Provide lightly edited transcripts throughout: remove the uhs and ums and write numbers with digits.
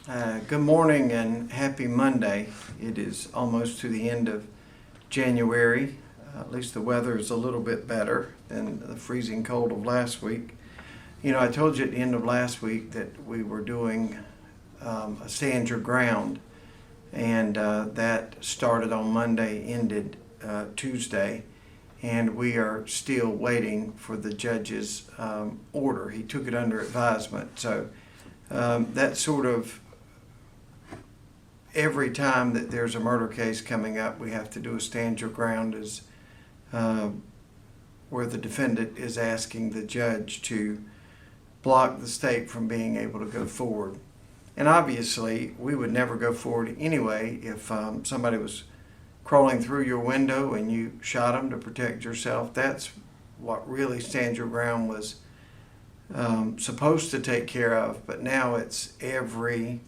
Good morning and happy Monday. It is almost to the end of January. At least the weather is a little bit better than the freezing cold of last week. You know, I told you at the end of last week that we were doing a stand your ground, and that started on Monday, ended Tuesday, and we are still waiting for the judge's order. He took it under advisement, so that sort of every time that there's a murder case coming up, we have to do a stand your ground, is where the defendant is asking the judge to block the state from being able to go forward. And obviously, we would never go forward anyway if somebody was crawling through your window and you shot them to protect yourself. That's what really stand your ground was supposed to take care of, but now it's every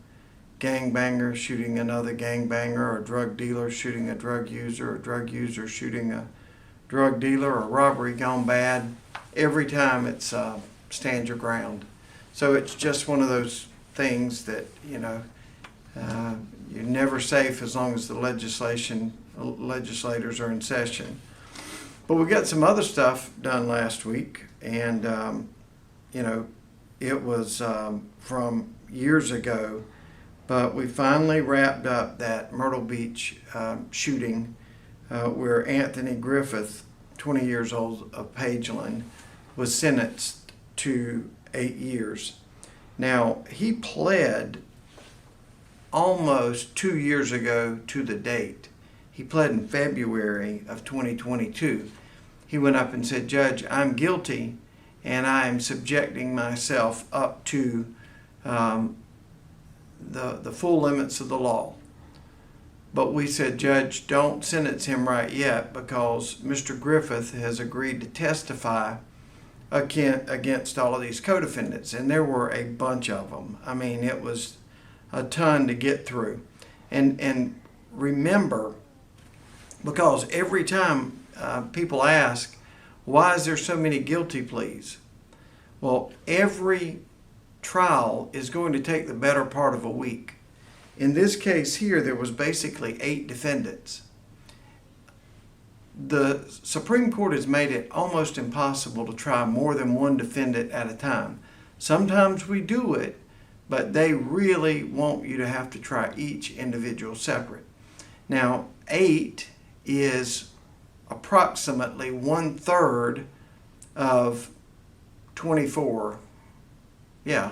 gangbanger shooting another gangbanger, or a drug dealer shooting a drug user shooting a drug dealer, or robbery gone bad. Every time it's stand your ground. So it's just one of those things that, you're never safe as long as the legislators are in session. But we got some other stuff done last week, and it was from years ago, but we finally wrapped up that Myrtle Beach shooting where Anthony Griffith, 20 years old, of Pageland, was sentenced to 8 years. Now, he pled almost 2 years ago to the date. He pled in February of 2022. He went up and said, "Judge, I'm guilty, and I am subjecting myself up to the full limits of the law." But we said, "Judge, don't sentence him right yet, because Mr. Griffith has agreed to testify against all of these co-defendants." And there were a bunch of them. I mean, it was a ton to get through. And remember, because every time people ask, why is there so many guilty pleas? Well, every trial is going to take the better part of a week. In this case here, there was basically 8 defendants. The Supreme Court has made it almost impossible to try more than one defendant at a time. Sometimes we do it, but they really want you to have to try each individual separate. Now, 8 is approximately 1/3 of 24. Yeah.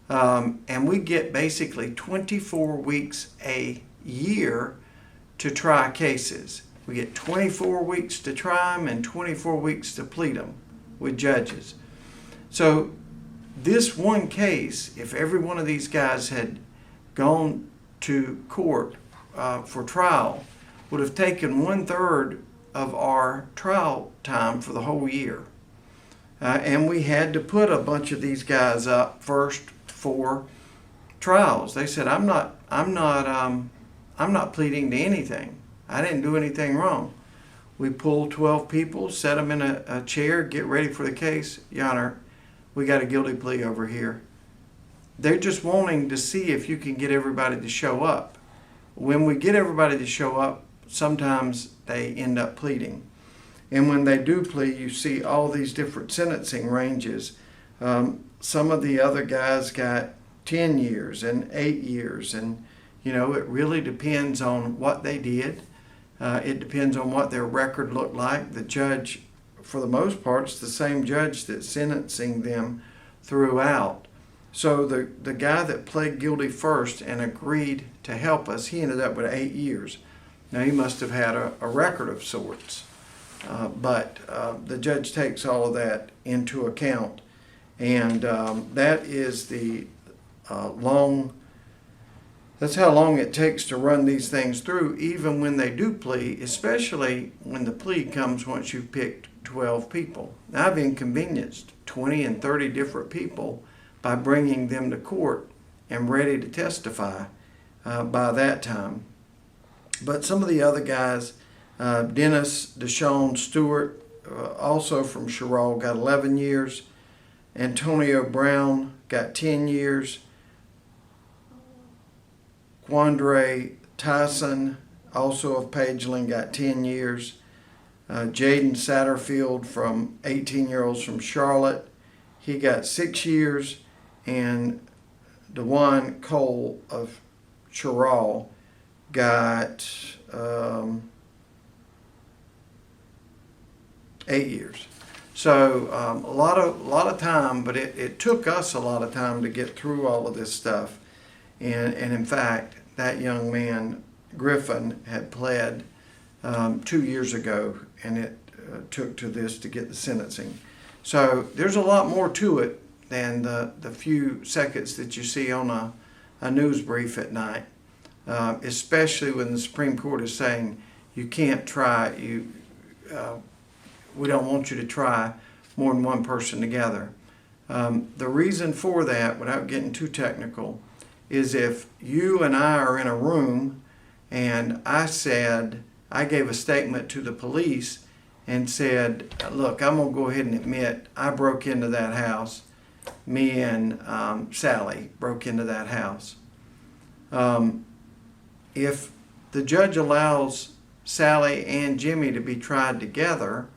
And we get basically 24 weeks a year to try cases. We get 24 weeks to try them and 24 weeks to plead them with judges. So this one case, if every one of these guys had gone to court for trial, would have taken 1/3 of our trial time for the whole year. And we had to put a bunch of these guys up first for trials. They said, I'm not pleading to anything. I didn't do anything wrong." We pulled 12 people, set them in a chair, get ready for the case. "Your Honor, we got a guilty plea over here." They're just wanting to see if you can get everybody to show up. When we get everybody to show up, sometimes they end up pleading. And when they do plead, you see all these different sentencing ranges. Some of the other guys got 10 years and 8 years. And, it really depends on what they did. It depends on what their record looked like. The judge, for the most part, is the same judge that's sentencing them throughout. So the guy that pled guilty first and agreed to help us, he ended up with 8 years. Now, he must have had a record of sorts. But the judge takes all of that into account. And that is that's how long it takes to run these things through, even when they do plea, especially when the plea comes once you've picked 12 people. Now, I've inconvenienced 20 and 30 different people by bringing them to court and ready to testify by that time. But some of the other guys, Dennis Deshawn Stewart, also from Sherrall, got 11 years. Antonio Brown got 10 years. Quandre Tyson, also of Pageland, got 10 years. Jaden Satterfield, from 18-year-olds from Charlotte, he got 6 years. And DeJuan Cole of Chirral got 8 years. So a lot of time, but it took us a lot of time to get through all of this stuff. And in fact, that young man, Griffin, had pled 2 years ago, and it took to this to get the sentencing. So there's a lot more to it than the few seconds that you see on a news brief at night, especially when the Supreme Court is saying you can't try, we don't want you to try more than one person together. The reason for that, without getting too technical, is if you and I are in a room and I gave a statement to the police and said, look, I'm going to go ahead and admit I broke into that house. Me and Sally broke into that house. If the judge allows Sally and Jimmy to be tried together,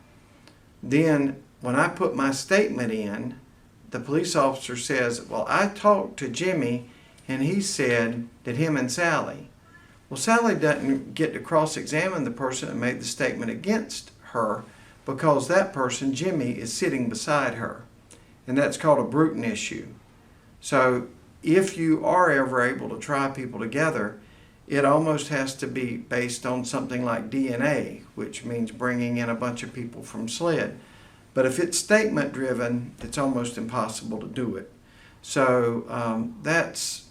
then when I put my statement in, the police officer says, well, I talked to Jimmy and he said that him and Sally. Well, Sally doesn't get to cross-examine the person that made the statement against her, because that person, Jimmy, is sitting beside her. And that's called a Bruton issue. So if you are ever able to try people together, it almost has to be based on something like DNA, which means bringing in a bunch of people from SLED. But if it's statement driven, it's almost impossible to do it. So that's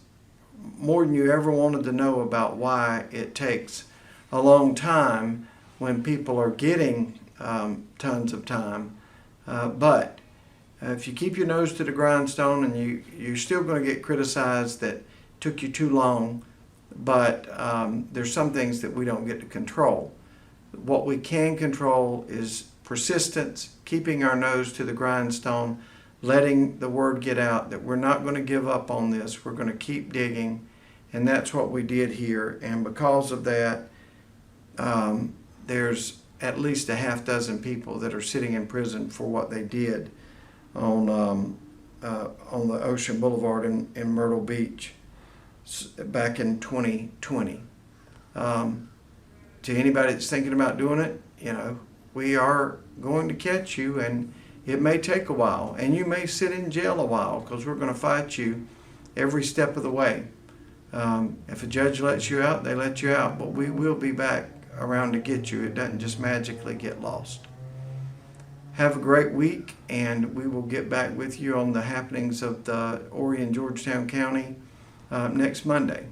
more than you ever wanted to know about why it takes a long time when people are getting tons of time. But if you keep your nose to the grindstone, and you're still going to get criticized that it took you too long, but there's some things that we don't get to control. What we can control is persistence, keeping our nose to the grindstone, letting the word get out that we're not going to give up on this. We're going to keep digging, and that's what we did here. And because of that, there's at least a half dozen people that are sitting in prison for what they did on the Ocean Boulevard in Myrtle Beach back in 2020. To anybody that's thinking about doing it, we are going to catch you, and it may take a while, and you may sit in jail a while, because we're going to fight you every step of the way. If a judge lets you out, they let you out, but we will be back around to get you. It doesn't just magically get lost. Have a great week, and we will get back with you on the happenings of the Horry and Georgetown County next Monday.